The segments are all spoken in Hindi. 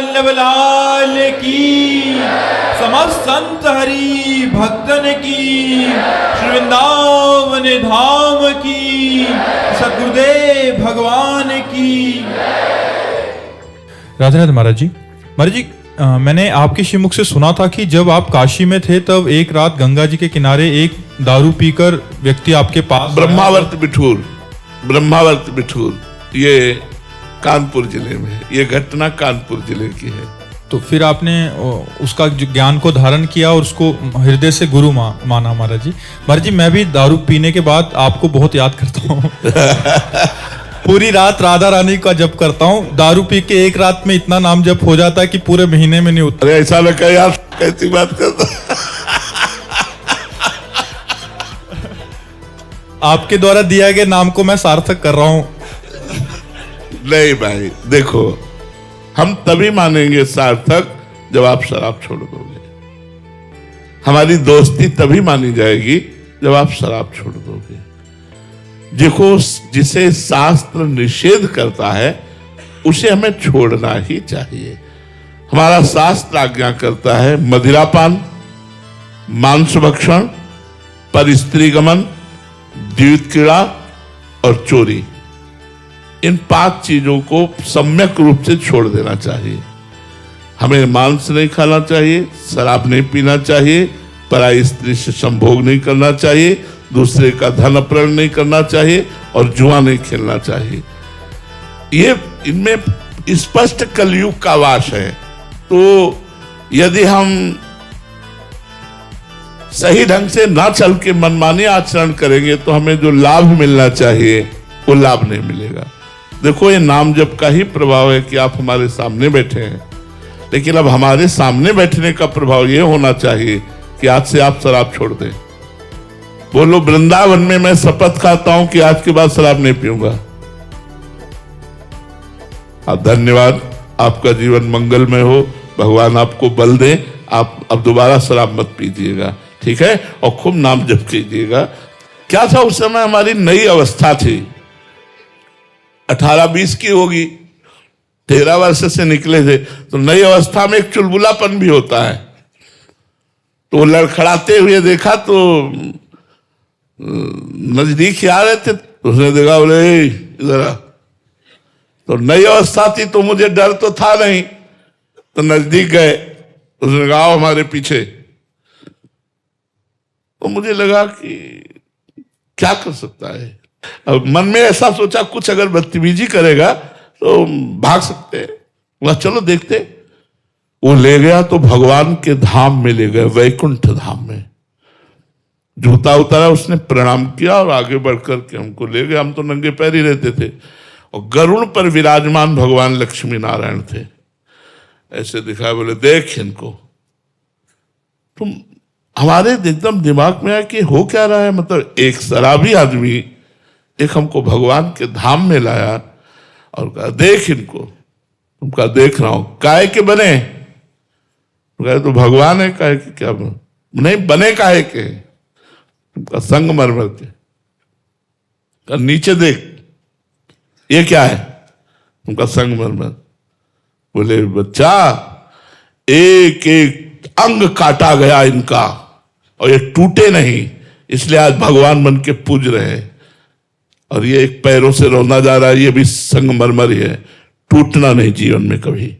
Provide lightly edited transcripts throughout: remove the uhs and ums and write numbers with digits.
वल्लभ लाल की, समस्त संत हरि भक्तन की, श्री वृंदावन धाम की, सद्गुरुदेव भगवान की। राधे राधे महाराज जी। महाराज जी, मैंने आपके श्रीमुख से सुना था कि जब आप काशी में थे तब एक रात गंगा जी के किनारे एक दारू पीकर व्यक्ति आपके पास ब्रह्मावर्त बिठूर, ये कानपुर जिले में, ये घटना कानपुर जिले की है। तो फिर आपने उसका ज्ञान को धारण किया और उसको हृदय से गुरु माना। महाराज जी, महाराज जी, मैं भी दारू पीने के बाद आपको बहुत याद करता हूँ। पूरी रात राधा रानी का जप करता हूँ। दारू पी के एक रात में इतना नाम जप हो जाता है कि पूरे महीने में नहीं होता। अरे ऐसा न कह यार, कैसी बात करता। आपके द्वारा दिया गया नाम को मैं सार्थक कर रहा हूँ। नहीं भाई, देखो, हम तभी मानेंगे सार्थक जब आप शराब छोड़ दोगे। हमारी दोस्ती तभी मानी जाएगी जब आप शराब छोड़ दोगे। जिसे शास्त्र निषेध करता है उसे हमें छोड़ना ही चाहिए। हमारा शास्त्र आज्ञा करता है मदिरापान, मांस भक्षण, परस्त्री गमन, द्यूत क्रीड़ा और चोरी। इन 5 चीजों को सम्यक रूप से छोड़ देना चाहिए। हमें मांस नहीं खाना चाहिए, शराब नहीं पीना चाहिए, पराई स्त्री से संभोग नहीं करना चाहिए, दूसरे का धन अपहरण नहीं करना चाहिए और जुआ नहीं खेलना चाहिए। ये इनमें स्पष्ट कलयुग का वास है। तो यदि हम सही ढंग से ना चल के मनमानी आचरण करेंगे तो हमें जो लाभ मिलना चाहिए वो लाभ नहीं मिलेगा। देखो, ये नाम जप का ही प्रभाव है कि आप हमारे सामने बैठे हैं, लेकिन अब हमारे सामने बैठने का प्रभाव ये होना चाहिए कि आज से आप शराब छोड़ दें। बोलो, वृंदावन में मैं शपथ खाता हूं कि आज के बाद शराब नहीं पीऊंगा। धन्यवाद, आपका जीवन मंगलमय हो, भगवान आपको बल दे। आप अब दोबारा शराब मत पीजिएगा, ठीक है? और खूब नाम जप कीजिएगा। क्या था उस समय, हमारी नई अवस्था थी, 18-20 की होगी, 13 वर्ष से निकले थे। तो नई अवस्था में एक चुलबुलापन भी होता है। तो लड़खड़ाते हुए देखा तो नजदीक ही आ रहे थे। तो उसने देखा, बोले इधर आ। तो नई अवस्था थी तो मुझे डर तो था नहीं, तो नजदीक गए। उसने कहा, आओ हमारे पीछे। तो मुझे लगा कि क्या कर सकता है। अब मन में ऐसा सोचा, कुछ अगर बदतमीजी करेगा तो भाग सकते हैं। वह चलो देखते। वो ले गया तो भगवान के धाम में ले गए, वैकुंठ धाम में। जूता उतारा, उसने प्रणाम किया और आगे बढ़कर के हमको ले गया। हम तो नंगे पैर ही रहते थे। और गरुड़ पर विराजमान भगवान लक्ष्मी नारायण थे। ऐसे दिखाया, बोले देख इनको। तो हमारे एकदम दिमाग में आया कि हो क्या रहा है। मतलब एक शराबी आदमी एक हमको भगवान के धाम में लाया और कहा, देख इनको। तुमका देख रहा हूं। काहे के बने? तो भगवान है। काहे के? क्या नहीं बने, काहे के? तुमका संगमरमर के। नीचे देख, ये क्या है? तुमका संगमरमर। बोले, बच्चा, एक एक अंग काटा गया इनका और ये टूटे नहीं, इसलिए आज भगवान बन के पूज रहे हैं। और ये एक पैरों से रौंदा जा रहा है, ये भी संगमरमर ही है, टूटना नहीं जीवन में कभी।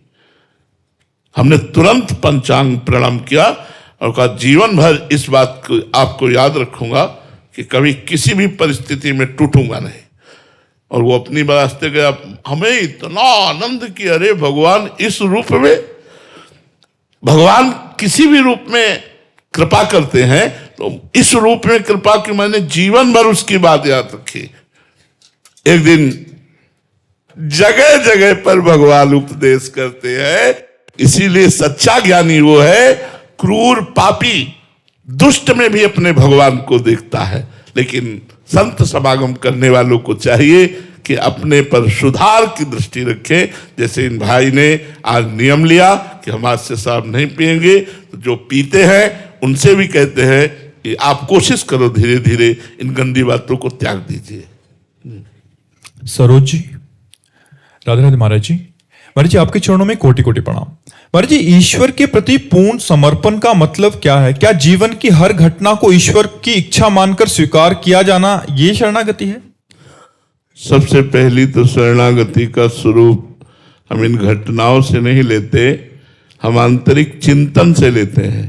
हमने तुरंत पंचांग प्रणाम किया और कहा, जीवन भर इस बात को आपको याद रखूंगा कि कभी किसी भी परिस्थिति में टूटूंगा नहीं। और वो अपनी रास्ते गया। हमें इतना आनंद कि अरे भगवान इस रूप में, भगवान किसी भी रूप में कृपा करते हैं, तो इस रूप में कृपा की मैंने जीवन भर उसकी बात याद रखी। एक दिन जगह जगह पर भगवान उपदेश करते हैं। इसीलिए सच्चा ज्ञानी वो है, क्रूर पापी दुष्ट में भी अपने भगवान को देखता है। लेकिन संत समागम करने वालों को चाहिए कि अपने पर सुधार की दृष्टि रखें। जैसे इन भाई ने आज नियम लिया कि हम आज से शराब नहीं पिएंगे, तो जो पीते हैं उनसे भी कहते हैं कि आप कोशिश करो, धीरे धीरे इन गंदी बातों को त्याग दीजिए। सरोज जी, राधे राधे महाराज जी। महाराज जी आपके चरणों में कोटि कोटि प्रणाम। महाराज जी ईश्वर के प्रति पूर्ण समर्पण का मतलब क्या है? क्या जीवन की हर घटना को ईश्वर की इच्छा मानकर स्वीकार किया जाना ये शरणागति है? सबसे पहली तो शरणागति का स्वरूप हम इन घटनाओं से नहीं लेते, हम आंतरिक चिंतन से लेते हैं।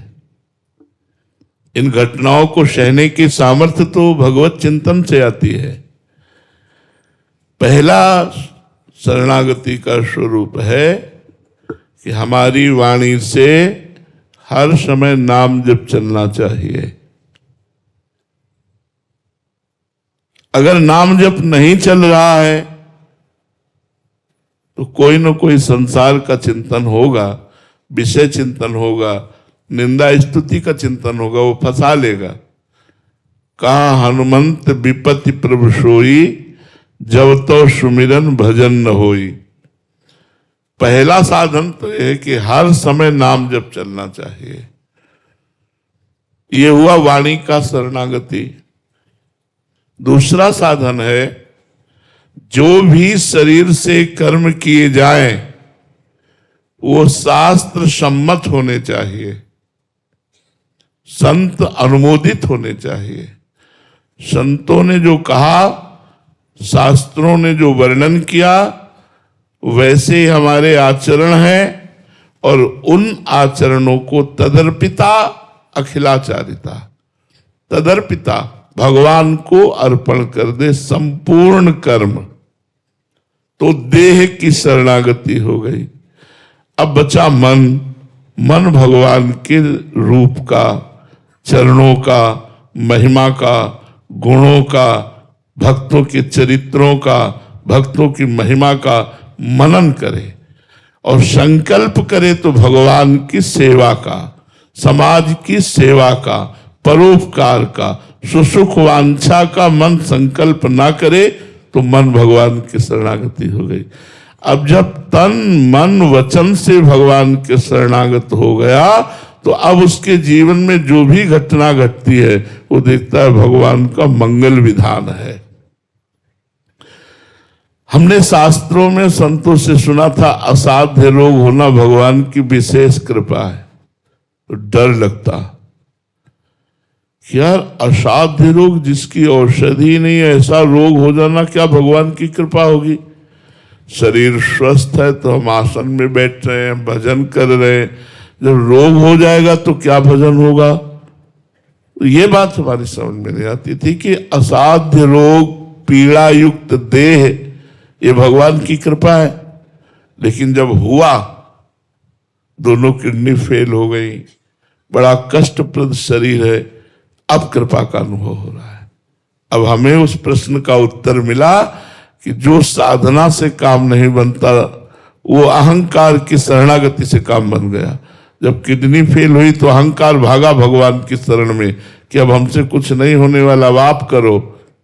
इन घटनाओं को सहने की सामर्थ्य तो भगवत चिंतन से आती है। पहला शरणागति का स्वरूप है कि हमारी वाणी से हर समय नाम जप चलना चाहिए। अगर नाम जप नहीं चल रहा है तो कोई ना कोई संसार का चिंतन होगा, विषय चिंतन होगा, निंदा स्तुति का चिंतन होगा, वो फंसा लेगा। कहा हनुमंत विपत्ति प्रभु सोई, जब तो सुमिरन भजन न होई। पहला साधन तो यह है कि हर समय नाम जप चलना चाहिए। ये हुआ वाणी का शरणागति। दूसरा साधन है जो भी शरीर से कर्म किए जाएं वो शास्त्र सम्मत होने चाहिए, संत अनुमोदित होने चाहिए। संतों ने जो कहा, शास्त्रों ने जो वर्णन किया, वैसे ही हमारे आचरण है और उन आचरणों को तदर्पिता अखिलाचारिता, तदर्पिता भगवान को अर्पण कर दे संपूर्ण कर्म, तो देह की शरणागति हो गई। अब बचा मन। मन भगवान के रूप का, चरणों का, महिमा का, गुणों का, भक्तों के चरित्रों का, भक्तों की महिमा का मनन करे और संकल्प करे तो भगवान की सेवा का, समाज की सेवा का, परोपकार का, सुसुख वांछा का मन संकल्प ना करे तो मन भगवान की शरणागति हो गई। अब जब तन मन वचन से भगवान के शरणागत हो गया तो अब उसके जीवन में जो भी घटना घटती है वो देखता है भगवान का मंगल विधान है। हमने शास्त्रों में संतों से सुना था असाध्य रोग होना भगवान की विशेष कृपा है, तो डर लगता यार असाध्य रोग जिसकी औषधि नहीं है, ऐसा रोग हो जाना क्या भगवान की कृपा होगी? शरीर स्वस्थ है तो हम आसन में बैठ रहे हैं, भजन कर रहे हैं, जब रोग हो जाएगा तो क्या भजन होगा? तो ये बात हमारी समझ में नहीं आती थी कि असाध्य रोग, पीड़ा युक्त देह, ये भगवान की कृपा है। लेकिन जब हुआ, दोनों किडनी फेल हो गई, बड़ा कष्टप्रद शरीर है, अब कृपा का अनुभव हो रहा है। अब हमें उस प्रश्न का उत्तर मिला कि जो साधना से काम नहीं बनता वो अहंकार की शरणागति से काम बन गया। जब किडनी फेल हुई तो अहंकार भागा भगवान की शरण में कि अब हमसे कुछ नहीं होने वाला, अब आप करो,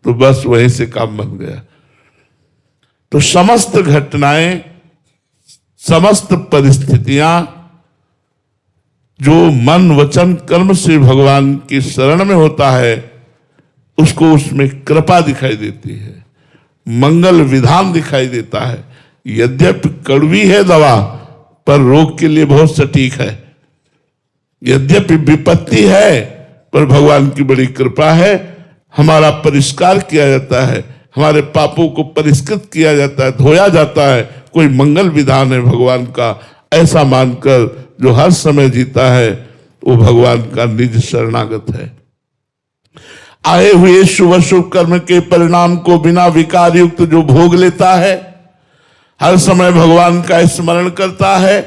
तो बस वहीं से काम बन गया। तो समस्त घटनाएं, समस्त परिस्थितियां जो मन वचन कर्म से भगवान की शरण में होता है उसको उसमें कृपा दिखाई देती है, मंगल विधान दिखाई देता है। यद्यपि कड़वी है दवा पर रोग के लिए बहुत सटीक है, यद्यपि विपत्ति है पर भगवान की बड़ी कृपा है, हमारा परिष्कार किया जाता है, हमारे पापों को परिष्कृत किया जाता है, धोया जाता है, कोई मंगल विधान है भगवान का। ऐसा मानकर जो हर समय जीता है वो भगवान का निज शरणागत है। आए हुए शुभ शुभ कर्म के परिणाम को बिना विकार युक्त जो भोग लेता है, हर समय भगवान का स्मरण करता है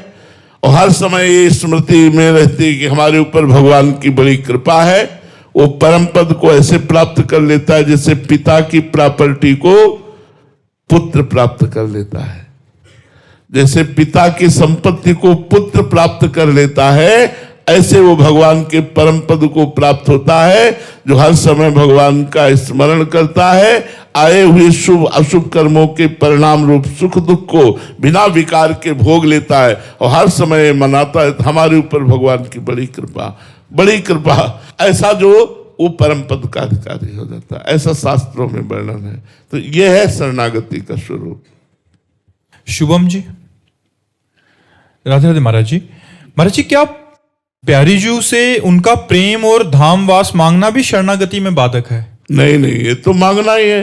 और हर समय ये स्मृति में रहती है कि हमारे ऊपर भगवान की बड़ी कृपा है, वो परम पद को ऐसे प्राप्त कर लेता है जैसे पिता की प्रॉपर्टी को पुत्र प्राप्त कर लेता है, जैसे पिता की संपत्ति को पुत्र प्राप्त कर लेता है, ऐसे वो भगवान के परम पद को प्राप्त होता है जो हर समय भगवान का स्मरण करता है। आए हुए शुभ अशुभ कर्मों के परिणाम रूप सुख दुख को बिना विकार के भोग लेता है और हर समय मनाता है हमारे ऊपर भगवान की बड़ी कृपा, बड़ी कृपा। ऐसा जो वो परम पद का अधिकारी हो जाता है, ऐसा शास्त्रों में वर्णन है। तो यह है शरणागति का स्वरूप। शुभम जी, राधे राधे महाराज जी। महाराज जी, क्या प्यारी जू से उनका प्रेम और धामवास मांगना भी शरणागति में बाधक है? नहीं नहीं, ये तो मांगना ही है।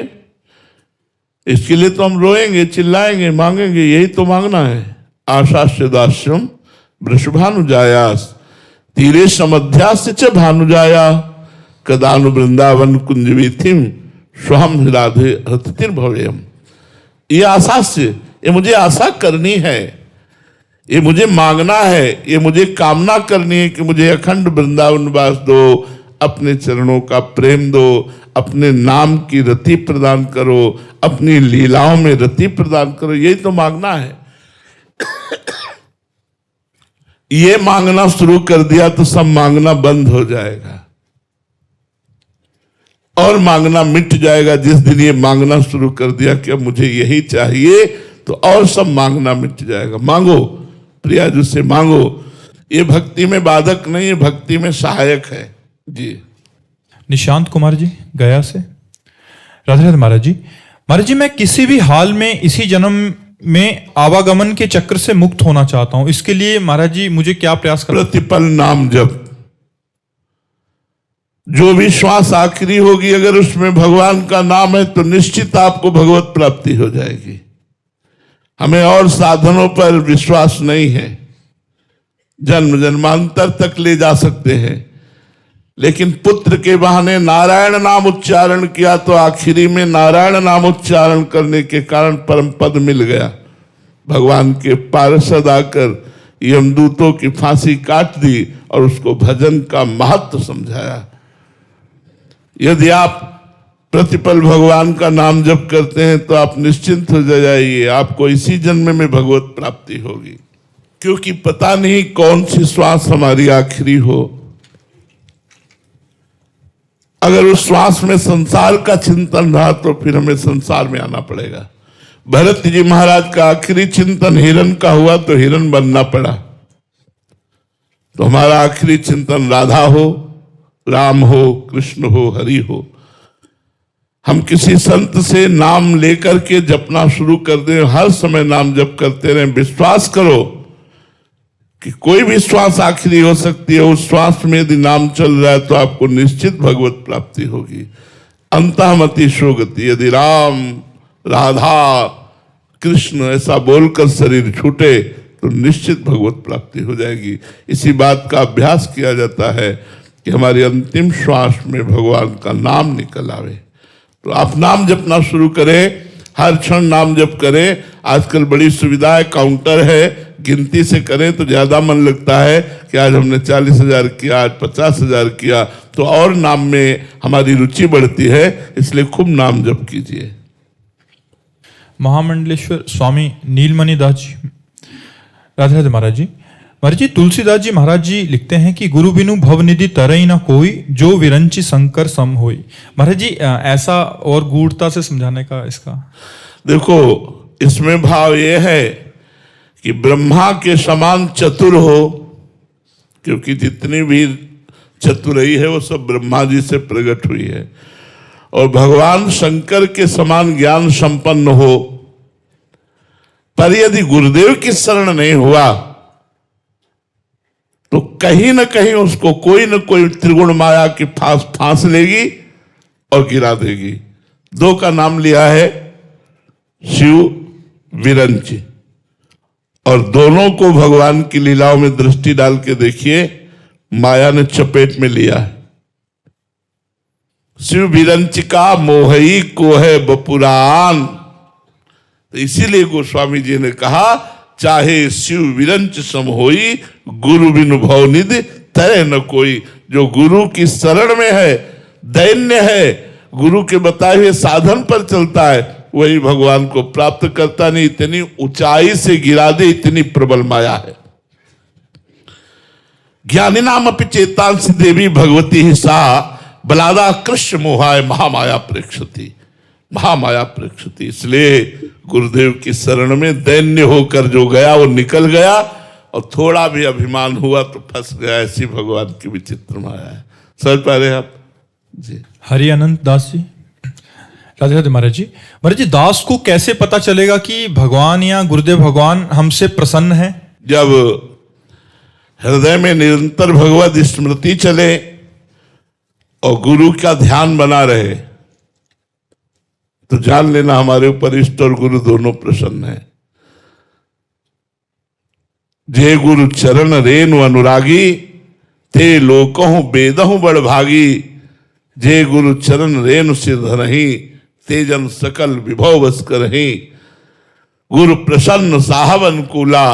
इसके लिए तो हम रोएंगे, चिल्लाएंगे, मांगेंगे, यही तो मांगना है। आशास्य दास्यम वृषभानुजायास तीरे समध्यास्य च भानुजाया कदानु वृंदावन कुंजवीथिम स्वहम राधे रतिर्भवेयम। ये आशास्य, ये मुझे आशा करनी है, ये मुझे मांगना है, ये मुझे कामना करनी है कि मुझे अखंड वृंदावन वास दो, अपने चरणों का प्रेम दो, अपने नाम की रति प्रदान करो, अपनी लीलाओं में रति प्रदान करो, यही तो मांगना है। ये मांगना शुरू कर दिया तो सब मांगना बंद हो जाएगा और मांगना मिट जाएगा। जिस दिन ये मांगना शुरू कर दिया कि अब मुझे यही चाहिए, तो और सब मांगना मिट जाएगा। मांगो प्रिया जी से, मांगो। ये भक्ति में बाधक नहीं, ये भक्ति में सहायक है जी। निशांत कुमार जी, गया से। राधे राधे महाराज जी। महाराज जी, मैं किसी भी हाल में इसी जन्म में आवागमन के चक्र से मुक्त होना चाहता हूं, इसके लिए महाराज जी मुझे क्या प्रयास करना? प्रतिपल नाम जप। जो भी श्वास आखिरी होगी, अगर उसमें भगवान का नाम है तो निश्चित आपको भगवत प्राप्ति हो जाएगी। हमें और साधनों पर विश्वास नहीं है, जन्म जन्मांतर तक ले जा सकते हैं, लेकिन पुत्र के बहाने नारायण नाम उच्चारण किया तो आखिरी में नारायण नाम उच्चारण करने के कारण परम पद मिल गया। भगवान के पार्षद आकर यमदूतों की फांसी काट दी और उसको भजन का महत्व समझाया। यदि आप प्रतिपल भगवान का नाम जप करते हैं तो आप निश्चिंत हो जाइए, आपको इसी जन्म में भगवत प्राप्ति होगी। क्योंकि पता नहीं कौन सी श्वास हमारी आखिरी हो। अगर उस श्वास में संसार का चिंतन रहा तो फिर हमें संसार में आना पड़ेगा। भरत जी महाराज का आखिरी चिंतन हिरण का हुआ तो हिरण बनना पड़ा। तो हमारा आखिरी चिंतन राधा हो, राम हो, कृष्ण हो, हरि हो। हम किसी संत से नाम लेकर के जपना शुरू कर दें, हर समय नाम जप करते रहें। विश्वास करो कि कोई भी श्वास आखिरी हो सकती है, उस श्वास में यदि नाम चल रहा है तो आपको निश्चित भगवत प्राप्ति होगी। अंतःमति शोगति। यदि राम, राधा, कृष्ण ऐसा बोलकर शरीर छूटे तो निश्चित भगवत प्राप्ति हो जाएगी। इसी बात का अभ्यास किया जाता है कि हमारी अंतिम श्वास में भगवान का नाम निकल आवे। तो आप नाम जपना शुरू करें, हर क्षण नाम जप करें। आजकल बड़ी सुविधा है, काउंटर है, गिनती से करें तो ज्यादा मन लगता है कि आज हमने 40,000 किया, आज 50,000 किया, तो और नाम में हमारी रुचि बढ़ती है। इसलिए खूब नाम जप कीजिए। महामंडलेश्वर स्वामी नीलमणि दास जी। राधे राधे महाराज जी। महाराज जी, तुलसीदास जी महाराज जी लिखते हैं कि गुरु बिनु भवनिधि तरई न कोई, जो विरंची शंकर सम होई। महाराज जी, ऐसा और गूढ़ता से समझाने का इसका? देखो, इसमें भाव ये है कि ब्रह्मा के समान चतुर हो, क्योंकि जितनी भी चतुराई है वो सब ब्रह्मा जी से प्रकट हुई है, और भगवान शंकर के समान ज्ञान संपन्न हो, पर यदि गुरुदेव की शरण नहीं हुआ तो कहीं न कहीं उसको कोई न कोई त्रिगुण माया की फांस लेगी और गिरा देगी। दो का नाम लिया है, शिव, विरंच, और दोनों को भगवान की लीलाओं में दृष्टि डाल के देखिए, माया ने चपेट में लिया है। शिव विरंच का मोहई को है बपुरान। तो इसीलिए गोस्वामी जी ने कहा, चाहे शिव विरंच सम होई, गुरु बिनु भवनिधि तरह न कोई। जो गुरु की शरण में है, दैन्य है, गुरु के बताए हुए साधन पर चलता है, वही भगवान को प्राप्त करता। नहीं इतनी ऊंचाई से गिरा दे, इतनी प्रबल माया है। ज्ञानी नाम अपि चेतांसी देवी भगवती ही सा, बलादा कृष्ण मोहाय महामाया प्रेक्षति। महामाया प्रेक्षति। इसलिए गुरुदेव की शरण में दैन्य होकर जो गया वो निकल गया, और थोड़ा भी अभिमान हुआ तो फंस गया। ऐसी भगवान की विचित्र माया है। समझ पा रहे हैं आप जी? हरि अनंत दास जी। राधे राधे महाराज जी। महाराज जी, दास को कैसे पता चलेगा कि भगवान या गुरुदेव भगवान हमसे प्रसन्न है? जब हृदय में निरंतर भगवत स्मृति चले और गुरु का ध्यान बना रहे तो जान लेना हमारे ऊपर इष्ट और गुरु दोनों प्रसन्न है। जे गुरु चरण रेणु अनुरागी ते लोकहु बेदहु बड़ भागी। जे गुरु चरण रेणु सिर धरहि ते जन सकल विभव बस करहि। गुरु प्रसन्न साहब अनुकूला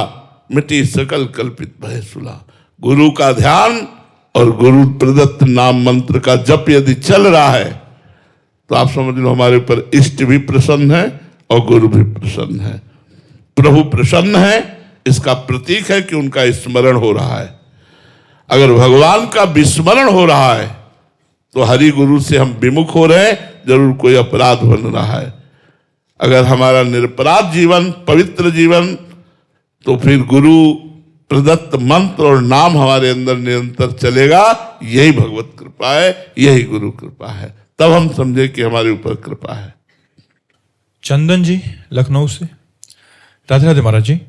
मिटी सकल कल्पित भय सुला। गुरु का ध्यान और गुरु प्रदत्त नाम मंत्र का जप यदि चल रहा है तो आप समझ लो हमारे ऊपर इष्ट भी प्रसन्न है और गुरु भी प्रसन्न है। प्रभु प्रसन्न है, इसका प्रतीक है कि उनका स्मरण हो रहा है। अगर भगवान का विस्मरण हो रहा है तो हरि गुरु से हम विमुख हो रहे हैं, जरूर कोई अपराध बन रहा है। अगर हमारा निरपराध जीवन, पवित्र जीवन, तो फिर गुरु प्रदत्त मंत्र और नाम हमारे अंदर निरंतर चलेगा। यही भगवत कृपा है, यही गुरु कृपा है। तब हम समझे कि हमारे ऊपर कृपा है। चंदन जी लखनऊ से। राधे राधे महाराज जी।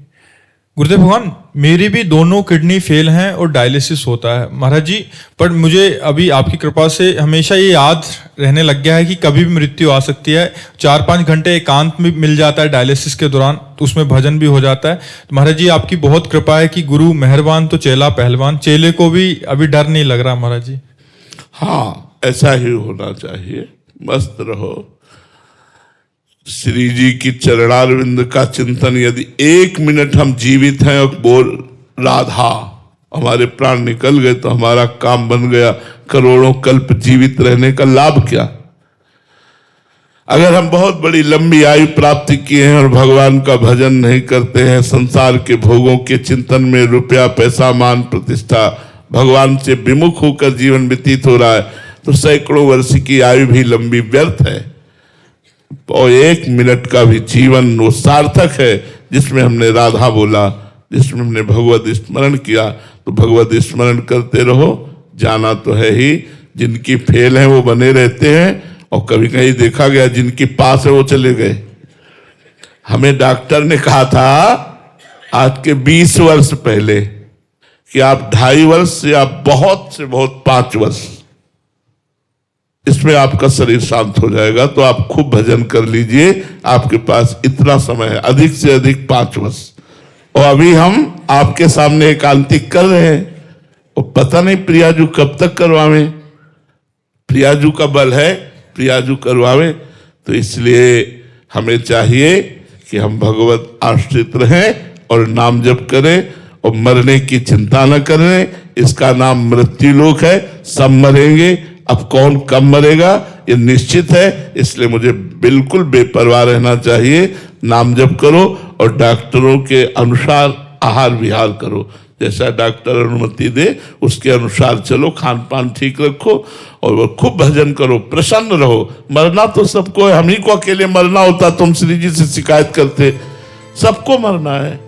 गुरुदेव भगवान, मेरी भी दोनों किडनी फेल हैं और डायलिसिस होता है महाराज जी, पर मुझे अभी आपकी कृपा से हमेशा ये याद रहने लग गया है कि कभी भी मृत्यु आ सकती है। 4-5 घंटे एकांत में मिल जाता है डायलिसिस के दौरान, तो उसमें भजन भी हो जाता है। तो महाराज जी आपकी बहुत कृपा है कि गुरु मेहरबान तो चेला पहलवान। चेले को भी अभी डर नहीं लग रहा महाराज जी। हाँ, ऐसा ही होना चाहिए। मस्त रहो। श्री जी की चरणारविंद का चिंतन यदि 1 मिनट हम जीवित हैं और बोल राधा, हमारे प्राण निकल गए तो हमारा काम बन गया। करोड़ों कल्प जीवित रहने का लाभ क्या? अगर हम बहुत बड़ी लंबी आयु प्राप्ति किए हैं और भगवान का भजन नहीं करते हैं, संसार के भोगों के चिंतन में रुपया पैसा मान प्रतिष्ठा, भगवान से विमुख होकर जीवन व्यतीत हो रहा है, तो सैकड़ों वर्ष की आयु भी लंबी व्यर्थ है। और 1 मिनट का भी जीवन वो सार्थक है जिसमें हमने राधा बोला, जिसमें हमने भगवत स्मरण किया। तो भगवत स्मरण करते रहो। जाना तो है ही, जिनकी फेल है वो बने रहते हैं, और कभी कहीं देखा गया जिनकी पास है वो चले गए। हमें डॉक्टर ने कहा था आज के 20 वर्ष पहले कि आप 2.5 वर्ष या बहुत से बहुत 5 वर्ष इसमें आपका शरीर शांत हो जाएगा। तो आप खूब भजन कर लीजिए, आपके पास इतना समय है, अधिक से अधिक 5 वर्ष। और अभी हम आपके सामने एकांतिक कर रहे हैं, और पता नहीं प्रियाजू कब तक करवावे। प्रियाजू का बल है, प्रियाजू करवावे। तो इसलिए हमें चाहिए कि हम भगवत आश्रित रहें और नाम जप करें और मरने की चिंता न करें। इसका नाम मृत्यु लोक है, सब मरेंगे। अब कौन कब मरेगा ये निश्चित है, इसलिए मुझे बिल्कुल बेपरवाह रहना चाहिए। नाम जप करो और डॉक्टरों के अनुसार आहार विहार करो। जैसा डॉक्टर अनुमति दे उसके अनुसार चलो, खान पान ठीक रखो और खूब भजन करो, प्रसन्न रहो। मरना तो सबको है, हम ही को अकेले मरना होता तुम श्री जी से शिकायत करते। सबको मरना है।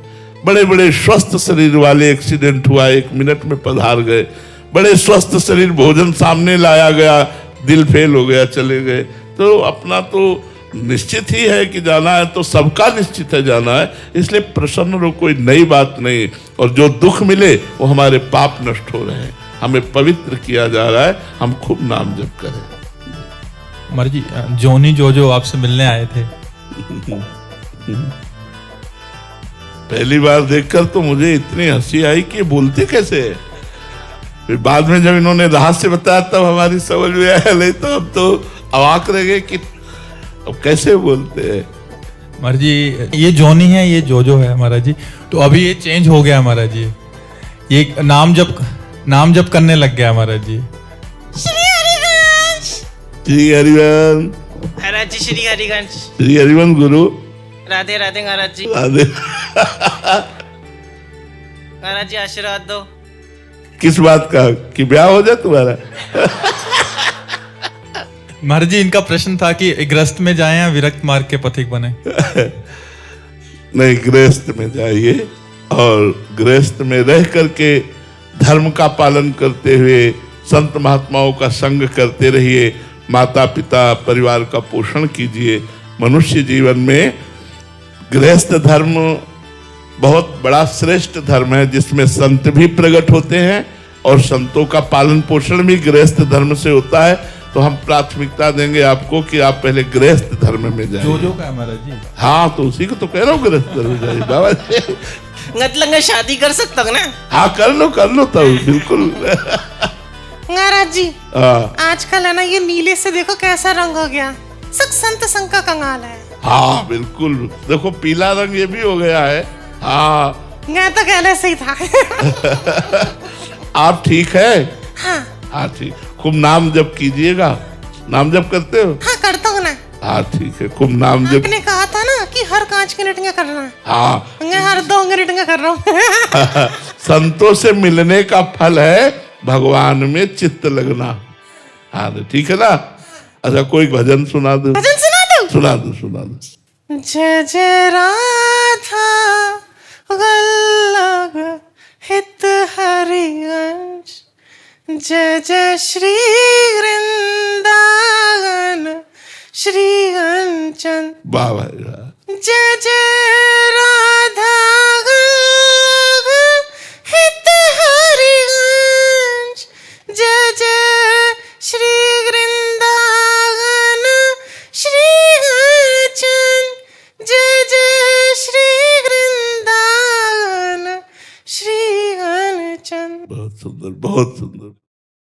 बड़े बड़े स्वस्थ शरीर वाले एक्सीडेंट हुआ, 1 मिनट में पधार गए। बड़े स्वस्थ शरीर, भोजन सामने लाया गया, दिल फेल हो गया, चले गए। तो अपना तो निश्चित ही है कि जाना है, तो सबका निश्चित है जाना है। इसलिए प्रसन्न रहो, कोई नई बात नहीं। और जो दुख मिले वो हमारे पाप नष्ट हो रहे हैं, हमें पवित्र किया जा रहा है। हम खूब नाम जप करें। मर जी, जोनी जो आपसे मिलने आए थे, पहली बार देखकर तो मुझे इतनी हंसी आई कि बोलते कैसे है। फिर बाद में जब इन्होंने रहस्य बताया तब हमारी समझ में आया, नहीं तो अब तो अवाक रह गए कि अब कैसे बोलते हैं। महाराज जी ये जोनी है, ये जो है महाराज जी। तो अभी ये चेंज हो गया महाराज जी, ये नाम जप करने लग गया महाराज जी। श्री हरिवंश महाराज जी, श्री हरिवंश। श्री हरिवंश गुरु। राधे राधे महाराज जी। राधे। महाराज जी आशीर्वाद दो। किस बात का? कि ब्याह हो जाए तुम्हारा? महाराज जी इनका प्रश्न था कि गृहस्थ में जाएं या विरक्त मार्ग के पथिक बने। नहीं, गृहस्थ में जाइए और गृहस्थ में रह करके धर्म का पालन करते हुए संत महात्माओं का संग करते रहिए। माता पिता परिवार का पोषण कीजिए। मनुष्य जीवन में गृहस्थ धर्म बहुत बड़ा श्रेष्ठ धर्म है जिसमें संत भी प्रकट होते हैं और संतों का पालन पोषण भी गृहस्थ धर्म से होता है। तो हम प्राथमिकता देंगे आपको कि आप पहले गृहस्थ धर्म में जाइए। जो का है महाराज जी। हाँ, तो उसी को तो कह रहा हूँ, गृहस्थ धर्म में जाइए बाबा जी। मतलब मैं शादी कर सकता हूँ ना? हाँ, कर लो तब बिल्कुल। महाराज जी, हाँ आजकल है ना ये नीले से देखो कैसा रंग हो गया, सब संत संग का कंगाल है। हाँ बिल्कुल, देखो पीला रंग ये भी हो गया है। हाँ, मैं तो कहने से ही था। आप ठीक है? हाँ हाँ ठीक, खूब नाम जप कीजिएगा। नाम जप करते हो? हाँ करता हूँ ना। हाँ ठीक है, खूब नाम जप। आपने कहा था ना कि हर कांच की नटियां करना। हाँ, मैं हर 2 नटियां कर रहा हूँ। संतों से मिलने का फल है भगवान में चित्त लगना। हाँ तो ठीक है ना। अच्छा, कोई भजन सुना दो। भजन सुना दो? सुना दो। जय जय राधा वल्लभ हित हरिवंश, जय जय श्री वृंदावन श्री कंचन। वाह भाई वाह। जय जय राधा वल्लभ हित हरिवंश, जय जय श्री वृंदावन श्री कंचन, जय जय श्री वृंदावन श्री कंचन। बहुत सुंदर, बहुत सुंदर।